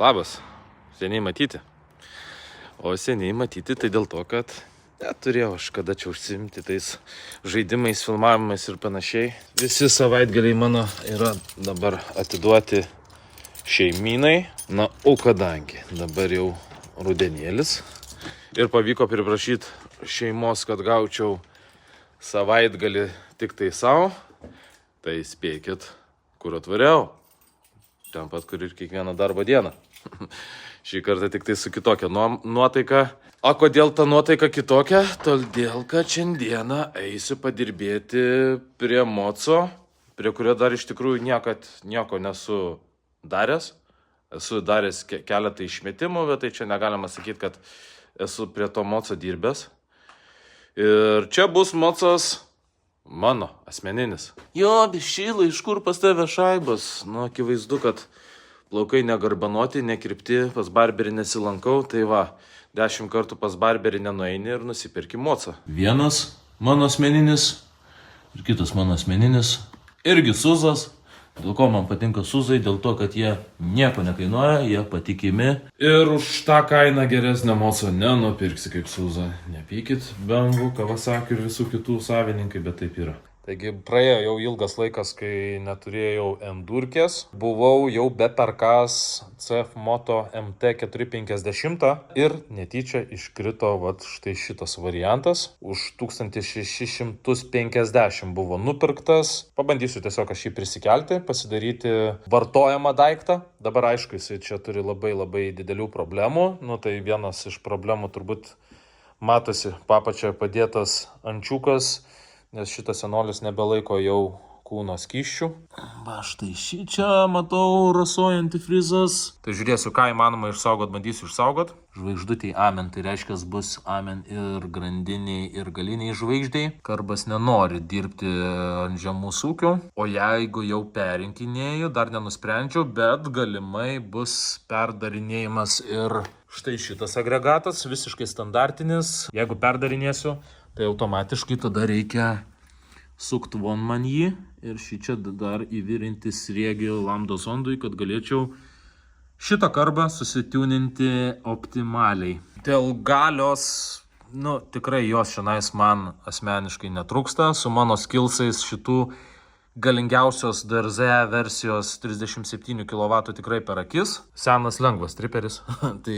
Labas, seniai matyti. O seniai matyti tai dėl to, kad neturėjau aš kada čia užsiimti tais žaidimais, filmavimais ir panašiai. Visi savaitgaliai mano yra dabar atiduoti šeimynai. Na, o kadangi dabar jau rudenėlis ir pavyko priprašyti šeimos, kad gaučiau savaitgalį tik tai savo, tai spėkit, kur atvariau. Ten pat, kur ir kiekvieną darbo dieną. Šį kartą tik tai su kitokia nuotaika. O kodėl ta nuotaika kitokia? Todėl, kad šiandieną eisiu padirbėti prie moco, prie kurio dar iš tikrųjų nieko nesu daręs. Esu daręs keletą išmetimų, bet tai čia negalima sakyti, kad esu prie to moco dirbęs. Ir čia bus mocas mano asmeninis. Jo, bišyla, iš kur pas tave šaibas? Nu, akivaizdu, kad plaukai negarbanoti, nekirpti, pas barberį nesilankau, tai va, 10 kartų pas barberį nenueini ir nusipirki mocą. Vienas mano asmeninis ir kitas mano asmeninis. Irgi Suzas. Dėl ko man patinka Suzai? Dėl to, kad jie nieko nekainuoja, jie patikimi. Ir už tą kainą geresnę mocą nenupirksi kaip Suza. Nepykit, BMW, Kawasaki ir visų kitų savininkai, bet taip yra. Taigi praėjo jau ilgas laikas, kai neturėjau endurkės. Buvau jau beperkas CF Moto MT450 ir netyčia iškrito vat štai šitas variantas. Už 1650 buvo nupirktas. Pabandysiu tiesiog aš jį prisikelti, pasidaryti vartojamą daiktą. Dabar aišku, jisai čia turi labai didelių problemų. Nu tai vienas iš problemų turbūt matosi papačia padėtas ančiukas. Nes šitas senolis nebelaiko jau kūno skysčių. Va štai šį čia matau rasoja antifrizas. Tai žiūrėsiu, ką įmanoma išsaugot, bandysiu išsaugot. Žvaigždutėj amen, tai reiškia bus amen ir grandiniai ir galiniai žvaigždžiai. Karbas nenori dirbti ant žemų ūkių. O jeigu jau perinkinėju, dar nenusprendžiau, bet galimai bus perdarinėjimas ir štai šitas agregatas, visiškai standartinis. Jeigu perdarinėsiu, tai automatiškai tada reikia sukt von man jį ir šį čia dar įvirinti sriegį lambda zondui, kad galėčiau šitą karbą susitiuninti optimaliai. Dėl galios, tikrai jos šiandien man asmeniškai netrūksta. Su mano skillsais šitų galingiausios DRZ versijos 37 kW tikrai per akis. Senas lengvas triperis. Tai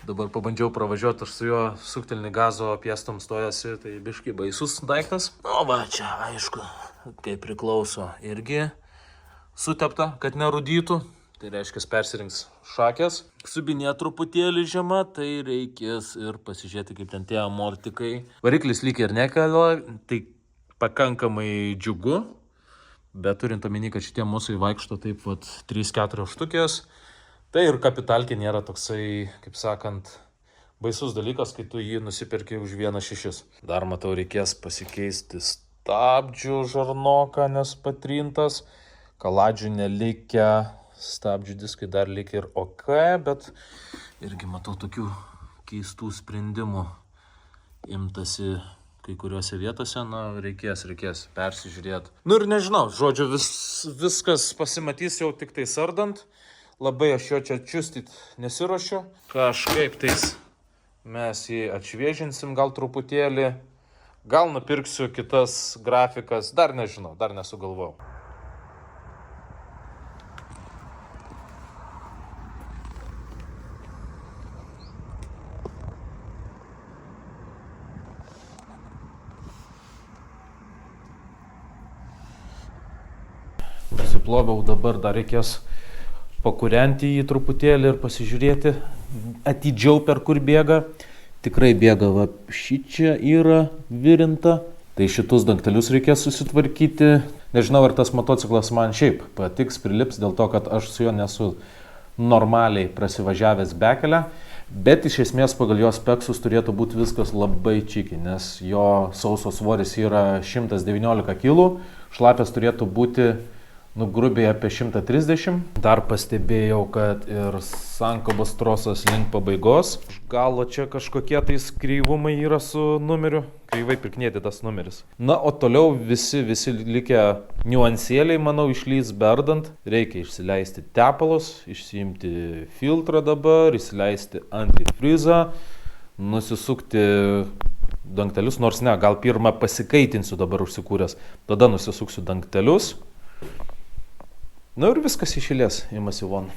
dabar pabandžiau pravažiuoti, aš su juo suktelni gazo piestom stojasi, tai biškai baisus daiktas. O va čia, aišku, kaip priklauso, irgi sutepta, kad nerūdytų. Tai reiškia, persirinks šakės. Subinė truputėlį žema, tai reikės ir pasižiūrėti, kaip ten tie amortikai. Variklis lyg ir nekelia, tai pakankamai džiugu. Bet turint omeny, kad šitie mūsų vaikšto taip vat 3-4 štukės. Tai ir kapitalkė nėra toksai, kaip sakant, baisus dalykas, kai tu jį nusipirki už 1,6. Dar matau, reikės pasikeisti stabdžių žarnoką, nes patrintas. Kaladžių nelikę, stabdžių diskai dar likę ir OK, bet irgi matau tokių keistų sprendimų imtasi kai kuriuose vietose. Reikės persižiūrėti. Ir nežinau, žodžiu, viskas pasimatys jau tik tai sardant. Labai aš jo čia čiustyt nesiruošiu. Kažkaip tais mes jį atšviežinsim gal truputėlį. Gal nupirksiu kitas grafikas. Dar nežinau, dar nesugalvojau. Nusiploviau, dabar dar reikės pakūrenti jį truputėlį ir pasižiūrėti atidžiau, per kur bėga. Tikrai bėga, va, šičia yra virinta. Tai šitus dangtelius reikės susitvarkyti. Nežinau, ar tas motociklas man šiaip patiks, prilips, dėl to, kad aš su juo nesu normaliai prasivažiavęs bekelę. Bet iš esmės pagal jo speksus turėtų būti viskas labai čiki, nes jo sauso svoris yra 119 kg. Šlapės turėtų būti Nu, grubiai apie 130. Dar pastebėjau, kad ir sankabos trosas link pabaigos. Galo čia kažkokie tais kreivumai yra su numeriu. Kreivai pirknėti tas numeris. Na, o toliau visi likę niuansėliai, manau, išlys berdant. Reikia išsileisti tepalus, išsiimti filtrą dabar, įsileisti antifrizą, nusisukti dangtelius, nors ne, gal pirmą pasikaitinsiu dabar užsikūręs, tada nusisuksiu dangtelius. Na ir viskas iš eilės imasi von.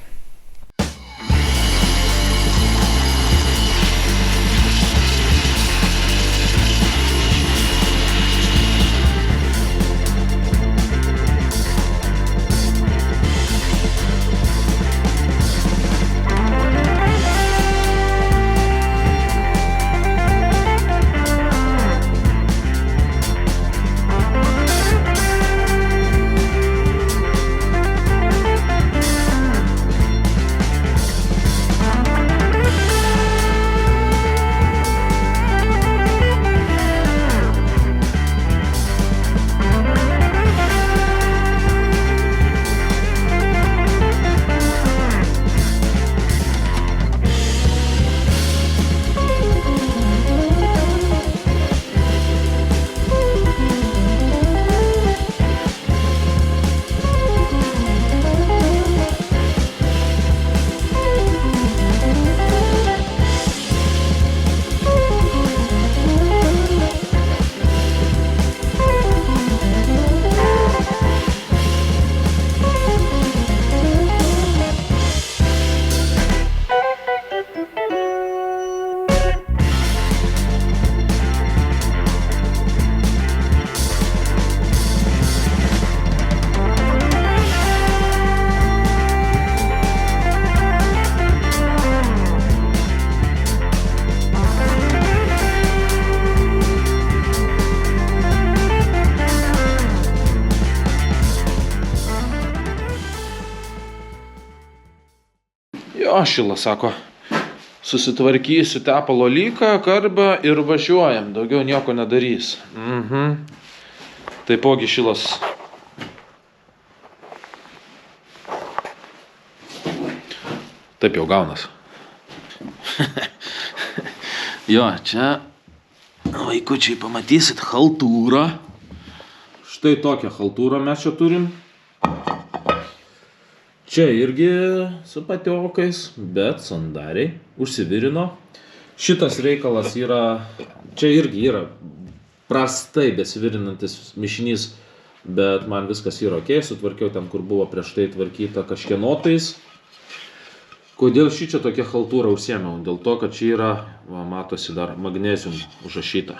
Jo, Šilas sako, susitvarkysiu tepalo lyką, karbą ir važiuojam, daugiau nieko nedarys. Taipogi Šilas. Taip jau gaunas. Jo, čia vaikučiai pamatysit chaltūrą. Štai tokią chaltūrą mes čia turim. Čia irgi su patiokais, bet sandariai užsivirino. Šitas reikalas yra, čia irgi yra prastai besivirinantis mišinys, bet man viskas yra ok, sutvarkiau ten, kur buvo prieš tai tvarkyta kažkienotais. Kodėl šį čia tokia chaltūra užsiėmiau? Dėl to, kad čia yra, va, matosi dar magnezium užrašyta.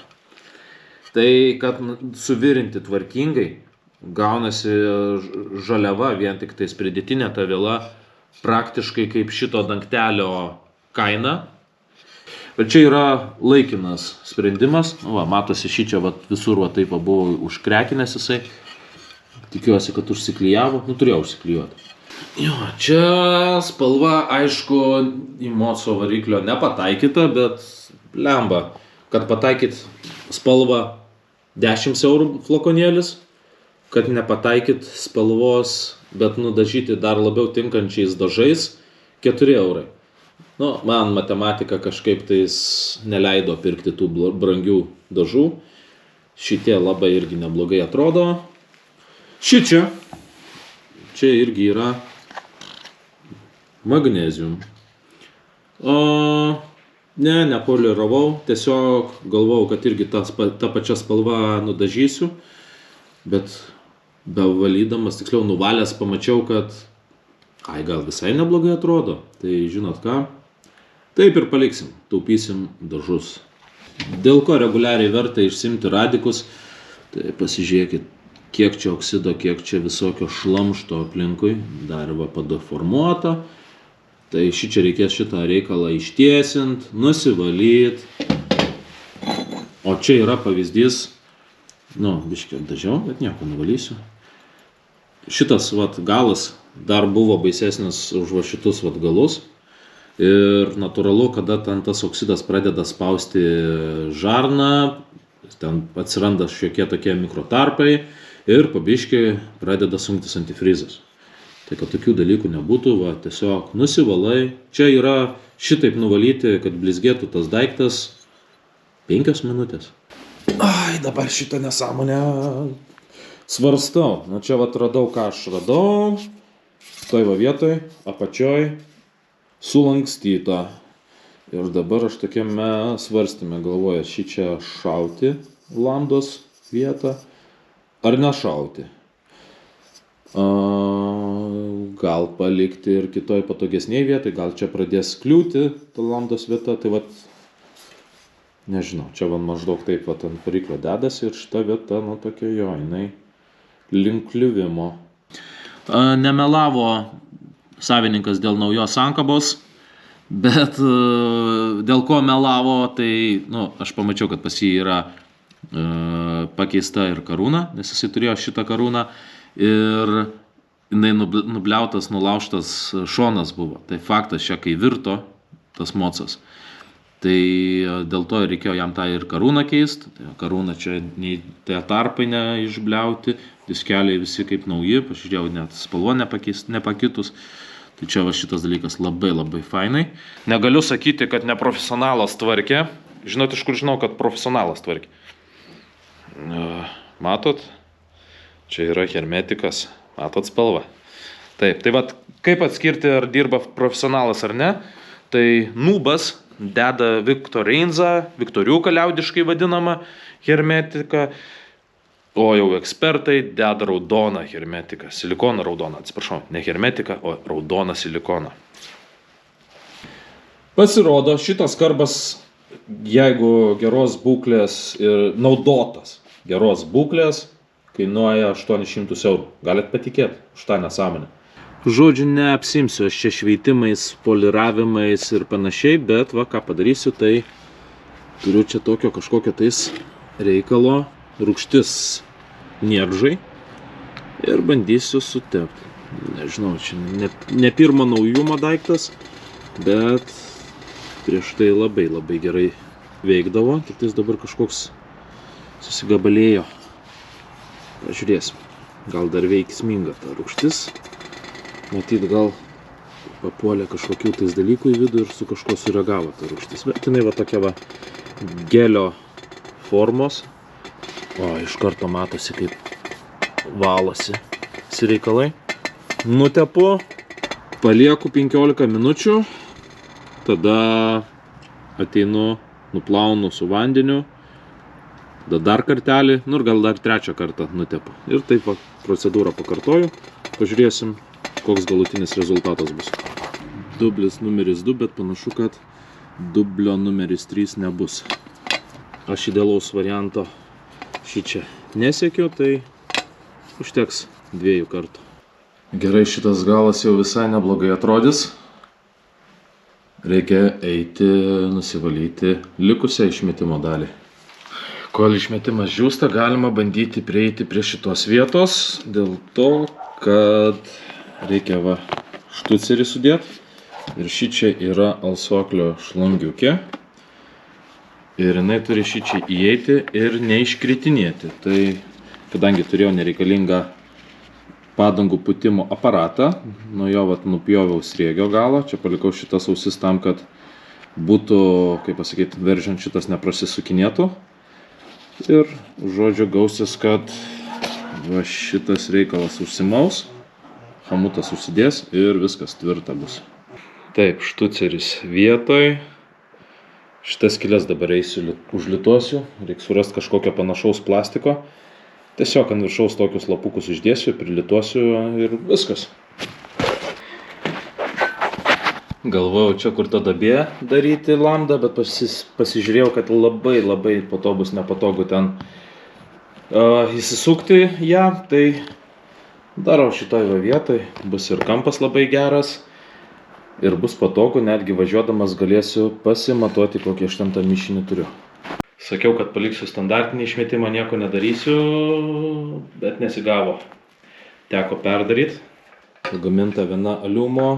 Tai, kad suvirinti tvarkingai, gaunasi žaliava, vien tik tais pridėtinė ta vėla, praktiškai kaip šito dangtelio kaina. Bet čia yra laikinas sprendimas. Va, matosi šį čia va, visur va, taip va, buvo užkrekinęs jisai. Tikiuosi, kad užsiklijavo. Nu, turėjau užsiklijuoti. Jo, čia spalva, aišku, į moco variklio nepataikyta, bet lemba, kad pataikyt spalvą 10 eurų flakonėlis, kad nepataikyt spalvos, bet nudažyti dar labiau tinkančiais dažais 4 eurai. Nu, man matematika kažkaip tais neleido pirkti tų brangių dažų. Šitie labai irgi neblogai atrodo. Šičia. Čia irgi yra magnezium. Ne, nepoliravau. Tiesiog galvojau, kad irgi ta pačia spalva nudažysiu. Bet bevalydamas, tiksliau nuvalęs, pamačiau, kad gal visai neblogai atrodo. Tai žinot ką? Taip ir paliksim, taupysim dažus. Dėl ko reguliariai verta išsimti radikus, tai pasižiūrėkit, kiek čia oksido, kiek čia visokio šlamšto aplinkui, dar va padeformuota. Tai šičia reikės šitą reikalą ištiesint, nusivalyt. O čia yra pavyzdys, biškį dažiau, bet nieko nevalysiu. Šitas vat galas dar buvo baisesnis už va šitus vat galus. Ir natūralu, kada ten tas oksidas pradeda spausti žarną, ten atsiranda šiokie tokie mikrotarpai ir pabiškiai pradeda sunktis antifrizas. Tai kad tokių dalykų nebūtų, va, tiesiog nusivalai. Čia yra šitaip nuvalyti, kad blizgėtų tas daiktas 5 minutės. Ai, dabar šitą nesąmonę svarstau. Nu čia va radau, ką aš radau. Toj va vietoj, apačioj, sulankstyta. Ir dabar aš tokiame svarstyme galvoju, šį čia šauti lamdos vietą ar nešauti. Gal palikti ir kitoj patogesniai vietai, gal čia pradės kliūti ta lamdos vieta, tai vat, nežinau, čia van maždaug taip vat ant variklio dedasi ir šita vieta, nu tokia jo, jinai link kliuvimo. Nemelavo savininkas dėl naujos sankabos, bet dėl ko melavo, tai, nu, aš pamačiau, kad pas jį yra pakeista ir karūna, nes jisai turėjo šitą karūną ir jinai nubliautas, nulaužtas šonas buvo. Tai faktas čia, kai virto tas mocas. Tai dėl to reikėjo jam tą ir karūną keisti. Tai karūna čia nei tie tarpai neišbliauti, diskeliai visi kaip nauji, pažiūrėjau, net spalva nepakitus. Tai čia va šitas dalykas labai labai fainai. Negaliu sakyti, kad neprofesionalas tvarkė. Žinot, iš kur žinau, kad profesionalas tvarkė? Matot? Čia yra hermetikas. Matot spalvą? Taip, tai vat, kaip atskirti, ar dirba profesionalas ar ne? Tai nūbas deda Viktoriuką liaudiškai vadinamą hermetiką, o jau ekspertai deda raudoną hermetiką, silikoną raudoną, atsiprašau, ne hermetiką, o raudoną silikoną. Pasirodo, šitas karbas, jeigu geros būklės ir naudotas geros būklės, kainuoja 800 eurų. Galit patikėti už tą nesąmonę. Žodžiu, neapsimsiu aš čia šveitimais, poliravimais ir panašiai, bet va, ką padarysiu, tai turiu čia tokio kažkokio tais reikalo, rūgštis nieržai ir bandysiu sutepti. Nežinau, čia ne pirmo naujumo daiktas, bet prieš tai labai labai gerai veikdavo, tik tais dabar kažkoks susigabalėjo. Pažiūrėsim, gal dar veiksminga ta rūgštis. Matyt, gal papuolė kažkokių tais dalykų į vidų ir su kažko sureagavo ta rūgštis. Bet jinai va tokia va gelio formos. O, iš karto matosi, kaip valosi reikalai. Nutepu, palieku 15 minučių, tada ateinu, nuplaunu su vandeniu, dar kartelį, nu ir gal dar trečią kartą nutepu. Ir taip va, procedūrą pakartoju. Pažiūrėsim, koks galutinis rezultatas bus. Dublis numeris 2, bet panašu, kad dublio numeris 3 nebus. Aš idealaus varianto šį čia nesiekiu, tai užteks 2 kartų. Gerai, šitas galas jau visai neblogai atrodys. Reikia eiti nusivalyti likusią išmetimo dalį. Kol išmetimas džiūsta, galima bandyti prieiti prie šitos vietos, dėl to, kad reikia va štucerį sudėti. Ir ši čia yra alsuoklio šlangiukė. Ir jinai turi ši čia įeiti ir neiškritinėti. Tai, kadangi turėjau nereikalingą padangų pūtimo aparatą, nuo jo vat nupjoviau sriegio galą. Čia palikau šitas ausis tam, kad būtų, kaip pasakyti, veržiant šitas neprasisukinėtų. Ir, žodžiu, gausis, kad va šitas reikalas užsimaus, hamutas užsidės ir viskas tvirta bus. Taip, štuceris vietoj. Šitas skylės dabar eisiu, užlituosiu. Reikia surasti kažkokio panašaus plastiko. Tiesiog ant viršaus tokius lapukus išdėsiu, prilituosiu ir viskas. Galvojau čia kur ta dabė daryti lamdą, bet pasižiūrėjau, kad labai po to bus nepatogu ten įsisukti ją. Tai darau šitoj va vietoj, bus ir kampas labai geras. Ir bus patogu, netgi važiuodamas galėsiu pasimatuoti, kokį aš ten tą mišinį turiu. Sakiau, kad paliksiu standartinį išmetimą, nieko nedarysiu, bet nesigavo. Teko perdaryti. Pagaminta viena aliumo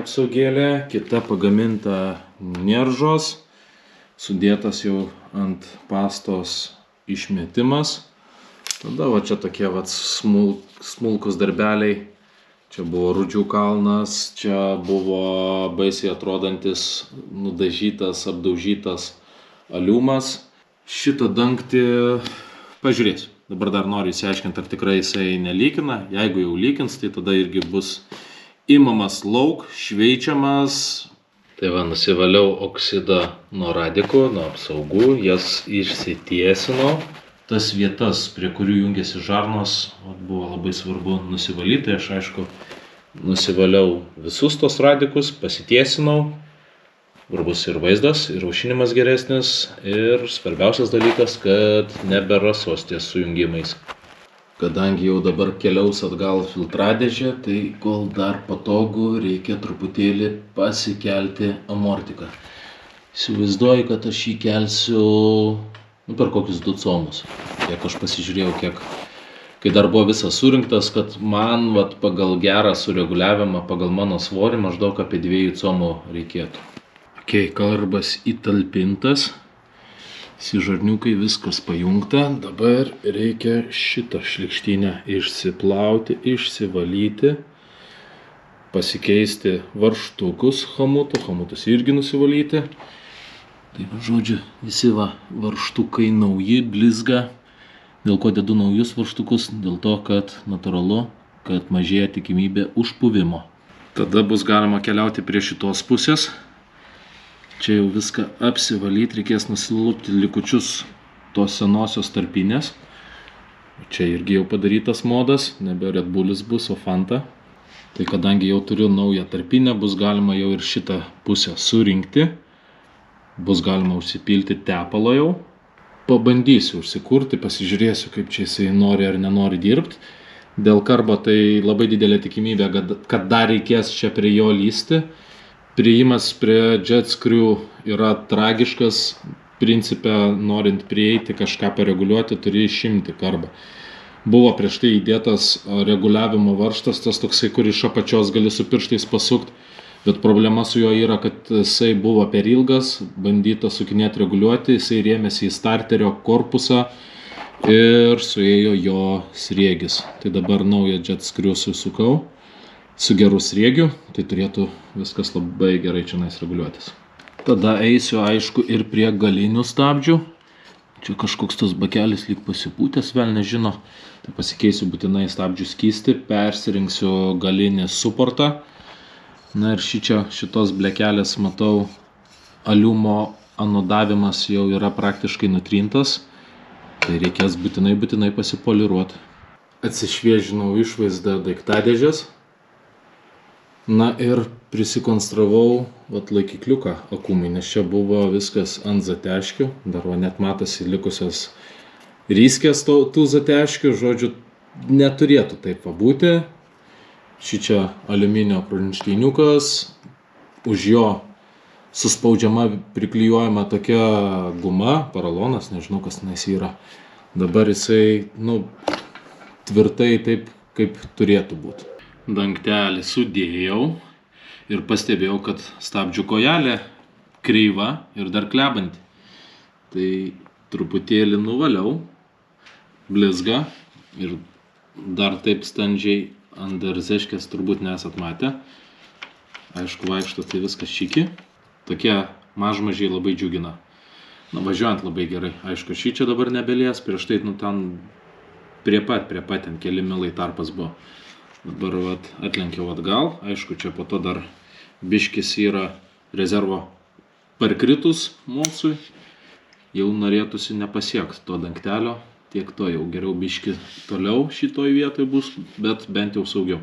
apsaugėlė, kita pagaminta nieržos. Sudėtas jau ant pastos išmetimas. Tada va čia tokie va smulkus darbeliai. Čia buvo Rudžių kalnas, čia buvo baisiai atrodantis, nudažytas, apdaužytas aliumas. Šitą dangtį pažiūrėsiu. Dabar dar noriu įsiaiškinti, ar tikrai jisai nelykina. Jeigu jau lykins, tai tada irgi bus imamas lauk, šveičiamas. Tai va, nusivaliau oksidą nuo radikų, nuo apsaugų, jas išsitiesinau. Tas vietas, prie kurių jungiasi žarnos, buvo labai svarbu nusivalyti. Aš aišku nusivaliau visus tos radikus, pasitiesinau. Bus ir vaizdas, ir aušinimas geresnis. Ir svarbiausias dalykas, kad neberasos ties sujungimais. Kadangi jau dabar keliaus atgal filtradėžė, tai kol dar patogu, reikia truputėlį pasikelti amortiką. Įsivaizduoju, kad aš jį kelsiu per kokius 2 comus. Kiek aš pasižiūrėjau, kai dar buvo visas surinktas, kad man pagal gerą sureguliavimą, pagal mano svorį, maždaug apie 2 comų reikėtų. Karbas įtalpintas, žarniukai viskas pajungta. Dabar reikia šitą šlikštynę išsiplauti, išsivalyti, pasikeisti varžtukus chamutus irgi nusivalyti. Taip, žodžiu, visi varžtukai nauji, blizga. Dėl ko dedu naujus varžtukus? Dėl to, kad natūralu, kad mažėja tikimybė užpuvimo. Tada bus galima keliauti prie šitos pusės. Čia jau viską apsivalyti, reikės nusilupti likučius tos senosios tarpinės. Čia irgi jau padarytas modas, nebe Red Bullis bus, o Fanta. Tai kadangi jau turiu naują tarpinę, bus galima jau ir šitą pusę surinkti. Bus galima užsipilti tepalo jau. Pabandysiu užsikurti, pasižiūrėsiu, kaip čia jisai nori ar nenori dirbti. Dėl karbo tai labai didelė tikimybė, kad dar reikės čia prie jo lysti. Priėjimas prie jet screw yra tragiškas. Principe, norint prieiti, kažką pareguliuoti, turi išimti karbą. Buvo prieš tai įdėtas reguliavimo varžtas, tas toksai, kur iš apačios gali su pirštais pasukti. Bet problema su juo yra, kad jisai buvo per ilgas, bandyta sukinėti reguliuoti, jisai rėmėsi į starterio korpusą ir suėjo jo sriegis. Tai dabar naują jet screw susukau su geru sriegiu, tai turėtų viskas labai gerai čia reguliuotis. Tada eisiu aišku ir prie galinių stabdžių. Čia kažkoks tas bakelis lyg pasipūtęs, vėl nežino. Tai pasikeisiu būtinai stabdžių skystį, persirinksiu galinį suportą. Na ir šitos blekelės, matau, aliumo anodavimas jau yra praktiškai nutrintas. Tai reikės būtinai pasipoliruoti. Atsišviežinau išvaizdą daiktadėžės. Na ir prisikonstravau laikikliuką akumui, nes čia buvo viskas ant zateškių. Dar net matosi likusios ryskės tų zateškių. Žodžiu, neturėtų taip būti. Šičia aliuminio prunštiniukas, už jo suspaudžiama, priklijuojama tokia guma, paralonas, nežinau kas tenais yra. Dabar jisai, tvirtai taip, kaip turėtų būti. Dangtelį sudėjau ir pastebėjau, kad stabdžių kojelė kreiva ir dar klebanti. Tai truputėlį nuvaliau, blizga ir dar taip standžiai ant darzeškės turbūt nesat matę. Aišku, vaikšto tai viskas čiki. Tokie mažmažiai labai džiugina. Važiuojant labai gerai. Aišku, šį čia dabar nebelies. Prieš tai ten prie pat ten keli milai tarpas buvo. Dabar atlenkiau atgal. Aišku, čia po to dar biškis yra rezervo parkritus mūsų. Jau norėtųsi nepasiekti to dangtelio. Tiek to jau geriau biški toliau šitoj vietoj bus, bet bent jau saugiau.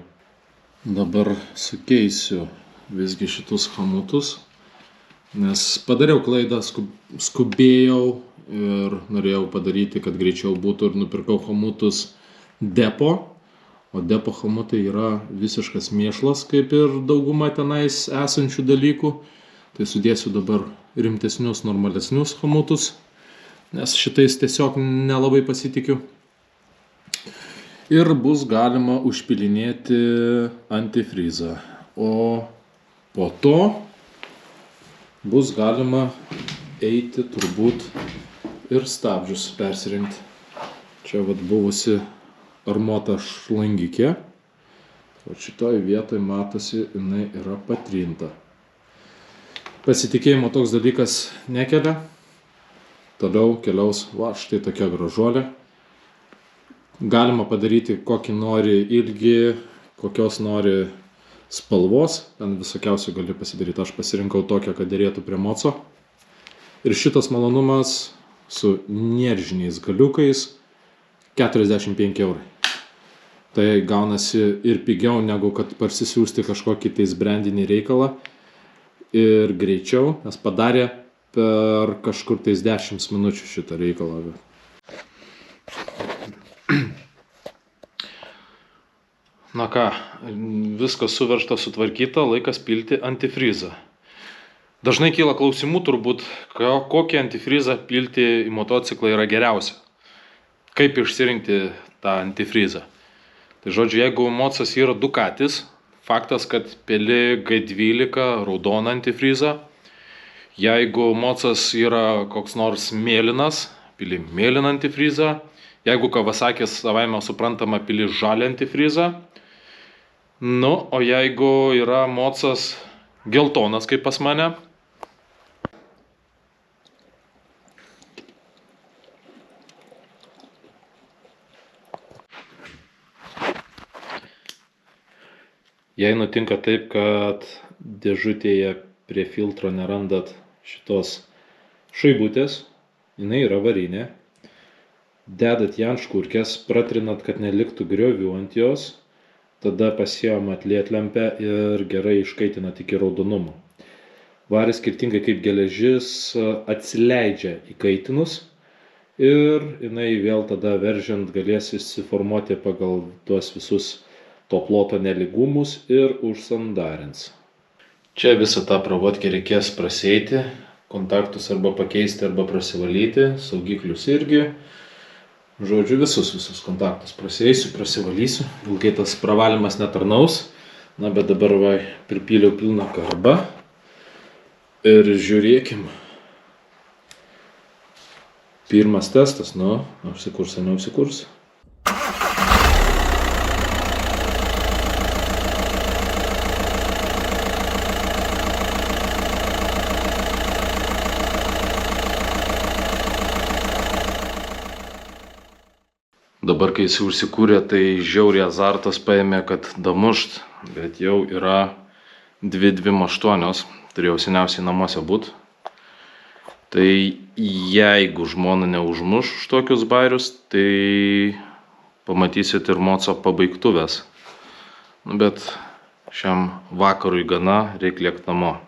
Dabar sukeisiu visgi šitus chamutus, nes padariau klaidą, skubėjau ir norėjau padaryti, kad greičiau būtų ir nupirkau chamutus depo. O depo chamutai yra visiškas mėšlas, kaip ir dauguma tenais esančių dalykų. Tai sudėsiu dabar rimtesnius, normalesnius chamutus. Nes šitais tiesiog nelabai pasitikiu. Ir bus galima užpilinėti antifrizą. O po to bus galima eiti turbūt ir stabdžius persirinkti. Čia vat buvusi armuota šlangikė. O šitoj vietoj matosi, jinai yra patrinta. Pasitikėjimo toks dalykas nekelia. Toliau keliaus, va, štai tokia gražuolė. Galima padaryti kokį nori ilgį, kokios nori spalvos. Ten visokiausių gali pasidaryti. Aš pasirinkau tokią, kad dėrėtų prie moco. Ir šitas malonumas su neržiniais galiukais 45 eurai. Tai gaunasi ir pigiau, negu kad parsisiųsti kažkokį tais brandinį reikalą. Ir greičiau, nes padarė per kažkur tais 10 minučių šitą reikalą. Na ką, viskas suveržta, sutvarkyta, laikas pilti antifrizą. Dažnai kyla klausimų turbūt, kokį antifrizą pilti į motociklą yra geriausia. Kaip išsirinkti tą antifrizą. Tai žodžiu, jeigu mocas yra Ducatis, faktas, kad pili G12 raudoną antifrizą. Jeigu mocas yra koks nors mėlynas, pili mėlyną antifrizą. Jeigu Kawasakis savaime suprantama, pili žalią antifrizą. Nu, o jeigu yra mocas geltonas, kaip pas mane, jei nutinka taip, kad dėžutėje prie filtro nerandat šitos šaibutės, jinai yra varinė, dedat ją ant škurkės, pratrinat, kad neliktų griovių ant jos, tada pasiimat lietlempę ir gerai iškaitinat iki raudonumo. Varis skirtingai kaip geležis atsileidžia įkaitinus ir jinai vėl tada veržiant galės įsiformuoti pagal tuos visus to ploto nelygumus ir užsandarins. Čia visą tą pravodkę reikės prasieiti, kontaktus arba pakeisti arba prasivalyti, saugiklius irgi. Žodžiu, visus kontaktus prasieisiu, prasivalysiu. Ilgai tas pravalymas netarnaus. Na, bet dabar va, pripyliau pilną karbą. Ir žiūrėkim. Pirmas testas, nu, užsikurs ar neužsikurs. Dabar, kai jis užsikūrė, tai žiauriai azartas paėmė, kad damušt, bet jau yra 2:28, turėjau seniausiai namuose būt. Tai jeigu žmona neužmuš už tokius bairius, tai pamatysit ir moco pabaigtuvės. Bet šiam vakarui gana, reik lėkt namo.